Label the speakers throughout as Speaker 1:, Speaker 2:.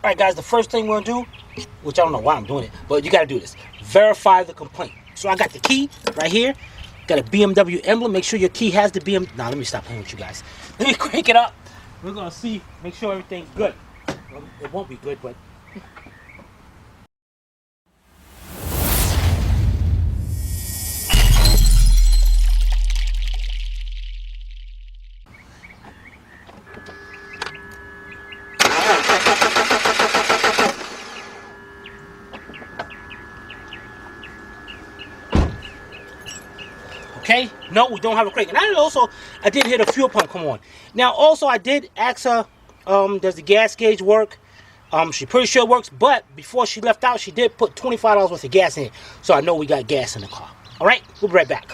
Speaker 1: Alright guys, the first thing we're going to do, which I don't know why I'm doing it, but you got to do this. Verify the complaint. So I got the key right here. Got a BMW emblem. Make sure your key has the BMW. Now let me stop playing with you guys. Let me crank it up. We're going to see, make sure everything's good. Well, it won't be good, but... Okay, no, we don't have a crank. And I did hear the fuel pump come on. Now, also, I did ask her, does the gas gauge work? She's pretty sure it works, but before she left out, she did put $25 worth of gas in it. So I know we got gas in the car. All right, we'll be right back.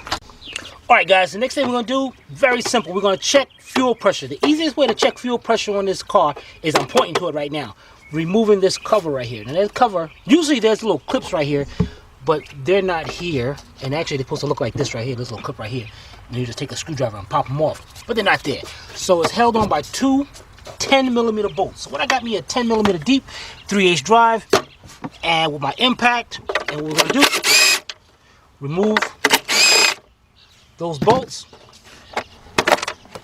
Speaker 1: All right, guys, the next thing we're going to do, very simple. We're going to check fuel pressure. The easiest way to check fuel pressure on this car is, I'm pointing to it right now, removing this cover right here. Now, this cover, usually there's little clips right here, but they're not here. And actually, they're supposed to look like this right here, this little clip right here. And you just take a screwdriver and pop them off. But they're not there. So it's held on by two 10mm bolts. So what I got me a 10mm deep 3/8 drive. And with my impact, and what we're going to do, remove those bolts.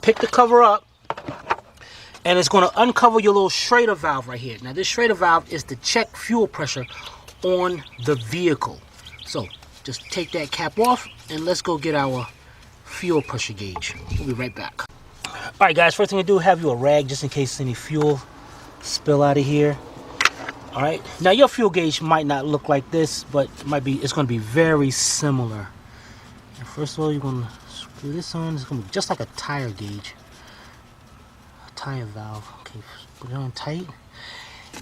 Speaker 1: Pick the cover up. And it's going to uncover your little Schrader valve right here. Now this Schrader valve is to check fuel pressure on the vehicle. So just take that cap off and let's go get our fuel pressure gauge. We'll be right back. All right, guys, first thing we do, have you a rag just in case any fuel spill out of here. All right, now your fuel gauge might not look like this, but it's going to be very similar. And first of all, you're going to screw this on. It's going to be just like a tire gauge, a tire valve. Okay, put it on tight.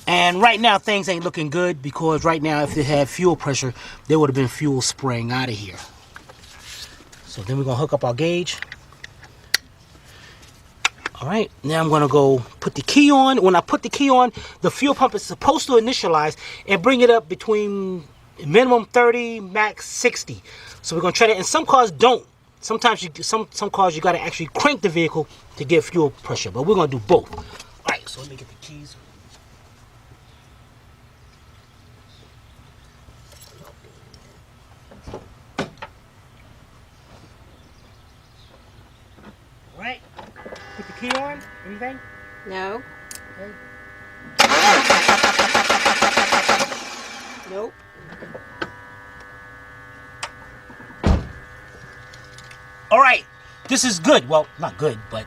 Speaker 1: And right now things ain't looking good, because right now if it had fuel pressure, there would have been fuel spraying out of here. So then we're going to hook up our gauge. Alright, now I'm going to go put the key on. When I put the key on, the fuel pump is supposed to initialize and bring it up between minimum 30, max 60. So we're going to try that. And some cars don't. Sometimes some cars you got to actually crank the vehicle to get fuel pressure. But we're going to do both. Alright, so let me get the keys. Right, put the key on. Anything?
Speaker 2: No.
Speaker 1: Okay.
Speaker 2: Nope.
Speaker 1: All right, this is good. Well, not good, but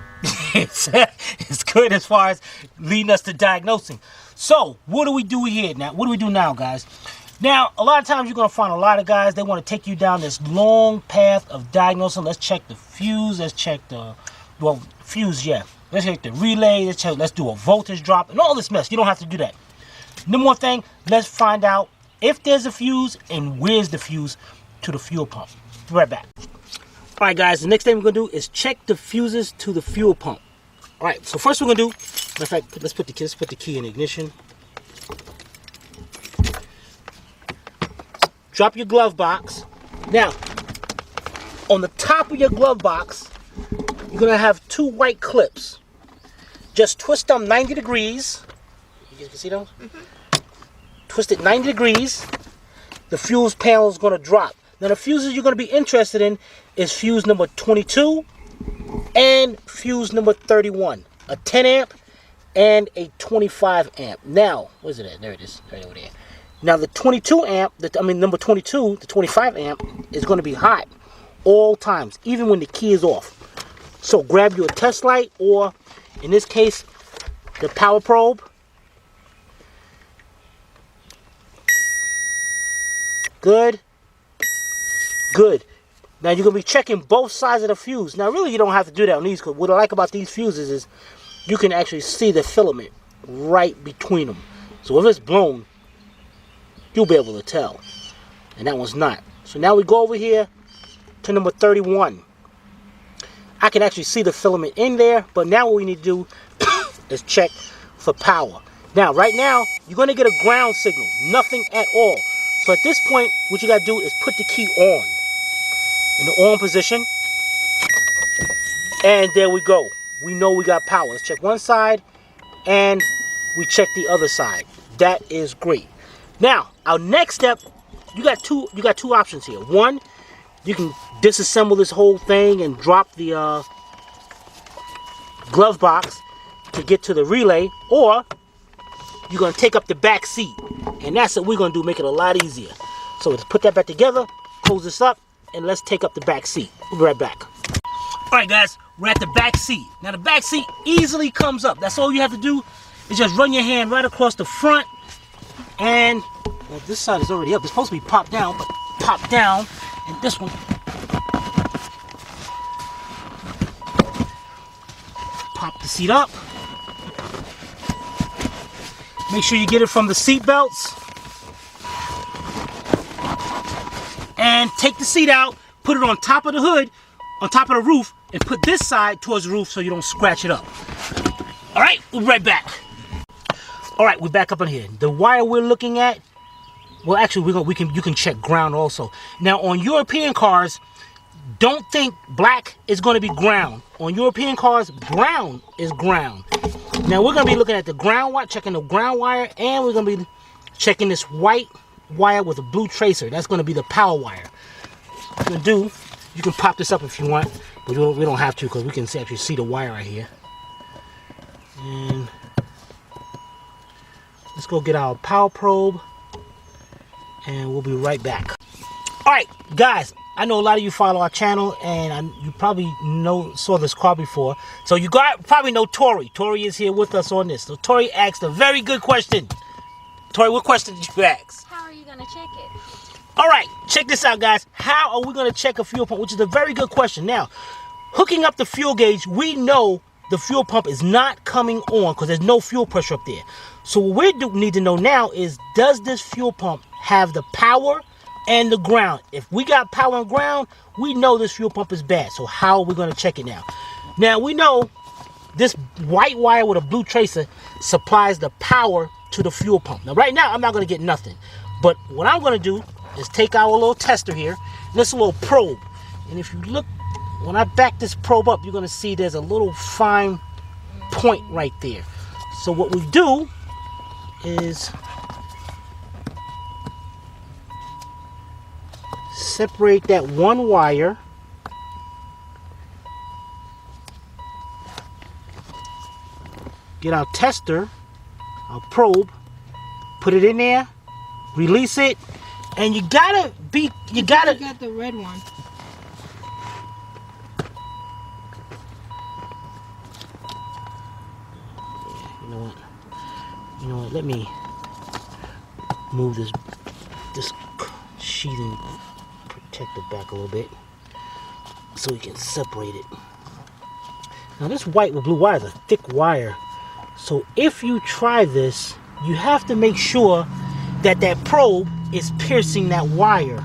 Speaker 1: it's good as far as leading us to diagnosing. So, what do we do here now? What do we do now, guys? Now, a lot of times you're going to find a lot of guys, they want to take you down this long path of diagnosing. Let's check the fuse. Let's check the, well, fuse, yeah. Let's check the relay. Let's do a voltage drop and all this mess. You don't have to do that. One more thing, let's find out if there's a fuse and where's the fuse to the fuel pump. Be right back. All right, guys, the next thing we're going to do is check the fuses to the fuel pump. All right, so first we're going to do, matter of fact, let's put the key in ignition. Drop your glove box. Now, on the top of your glove box, you're going to have two white clips. Just twist them 90 degrees. You guys can see those? Mm-hmm. Twist it 90 degrees. The fuse panel is going to drop. Now, the fuses you're going to be interested in is fuse number 22 and fuse number 31. A 10 amp and a 25 amp. Now, where's it at? There it is. Right over there. Now the 22 amp, number 22, the 25 amp is going to be hot all times, even when the key is off. So grab you a test light, or in this case, the power probe. Good. Good. Now you're going to be checking both sides of the fuse. Now really you don't have to do that on these, because what I like about these fuses is you can actually see the filament right between them. So if it's blown, you'll be able to tell. And that one's not. So now we go over here to number 31. I can actually see the filament in there, but now what we need to do is check for power. Now, right now, you're going to get a ground signal. Nothing at all. So at this point, what you got to do is put the key on. In the on position. And there we go. We know we got power. Let's check one side, and we check the other side. that is great. Now, our next step, you got two options here. One, you can disassemble this whole thing and drop the glove box to get to the relay, or you're going to take up the back seat, and that's what we're going to do, make it a lot easier. So let's put that back together, close this up, and let's take up the back seat. We'll be right back. Alright guys, we're at the back seat. Now the back seat easily comes up. That's all you have to do is just run your hand right across the front, and well, this side is already up. It's supposed to be popped down, but pop down, and this one pop the seat up. Make sure you get it from the seat belts, and take the seat out, put it on top of the hood, on top of the roof, and put this side towards the roof so you don't scratch it up. All right, we'll be right back. All right, we're back up on here. The wire we're looking at, well, actually, you can check ground also. Now, on European cars, don't think black is going to be ground. On European cars, brown is ground. Now, we're going to be looking at the ground wire, checking the ground wire, and we're going to be checking this white wire with a blue tracer. That's going to be the power wire. What we're going to do, you can pop this up if you want, but we don't have to because we can actually see the wire right here. And let's go get our power probe, and we'll be right back. Alright guys, I know a lot of you follow our channel, and you probably saw this car before, so you probably know Tori. Tori is here with us on this. So Tori asked a very good question. Tori, what question did you ask?
Speaker 2: How are you going to check it?
Speaker 1: Alright, check this out guys. How are we going to check a fuel pump? Which is a very good question. Now, hooking up the fuel gauge, we know the fuel pump is not coming on because there's no fuel pressure up there. So what we need to know now is, does this fuel pump have the power and the ground? If we got power and ground, we know this fuel pump is bad. So how are we going to check it now? Now, we know this white wire with a blue tracer supplies the power to the fuel pump. Now, right now, I'm not going to get nothing. But what I'm going to do is take our little tester here, and this little probe. And if you look, when I back this probe up, you're going to see there's a little fine point right there. So what we do is separate that one wire, get our tester, our probe, put it in there, release it, and you got the red one. You know what, let me move this sheathing, protect the back a little bit so we can separate it. Now this white with blue wire is a thick wire, so if you try this, you have to make sure that that probe is piercing that wire,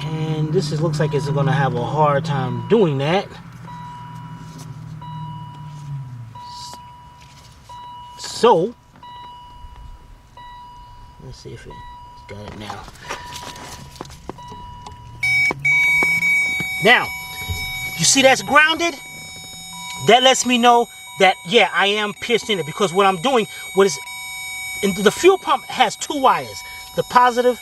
Speaker 1: and this looks like it's going to have a hard time doing that. So let's see if it's got it now. Now, you see that's grounded? That lets me know that, yeah, I am piercing it, because what I'm doing, the fuel pump has two wires, the positive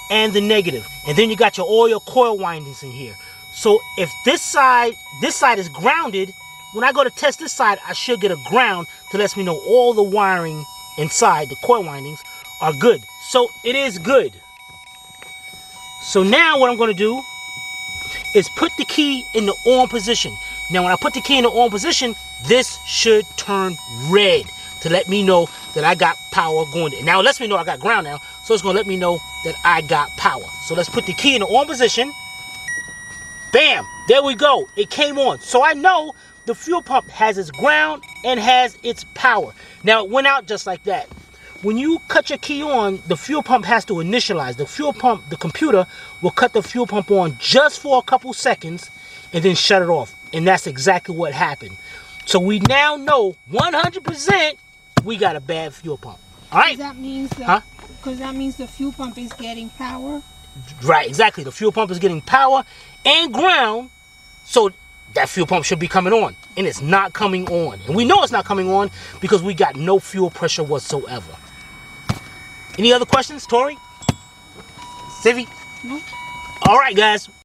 Speaker 1: and the negative, and then you got your oil coil windings in here. So if this side is grounded, when I go to test this side, I should get a ground to let me know all the wiring inside, the coil windings, are good. So it is good. So now what I'm going to do is put the key in the on position. Now when I put the key in the on position, this should turn red to let me know that I got power going there. Now it lets me know I got ground now, so it's going to let me know that I got power. So let's put the key in the on position. Bam! There we go. It came on. So I know the fuel pump has its ground and has its power. Now it went out just like that. When you cut your key on, the fuel pump has to initialize. The fuel pump, the computer will cut the fuel pump on just for a couple seconds and then shut it off. And that's exactly what happened. So we now know 100% we got a bad fuel pump. All right?
Speaker 3: That means that, because that means the fuel pump is getting power.
Speaker 1: Right, exactly. The fuel pump is getting power and ground. So that fuel pump should be coming on, and it's not coming on. And we know it's not coming on because we got no fuel pressure whatsoever. Any other questions, Tori? Sivy?
Speaker 3: No.
Speaker 1: All right, guys.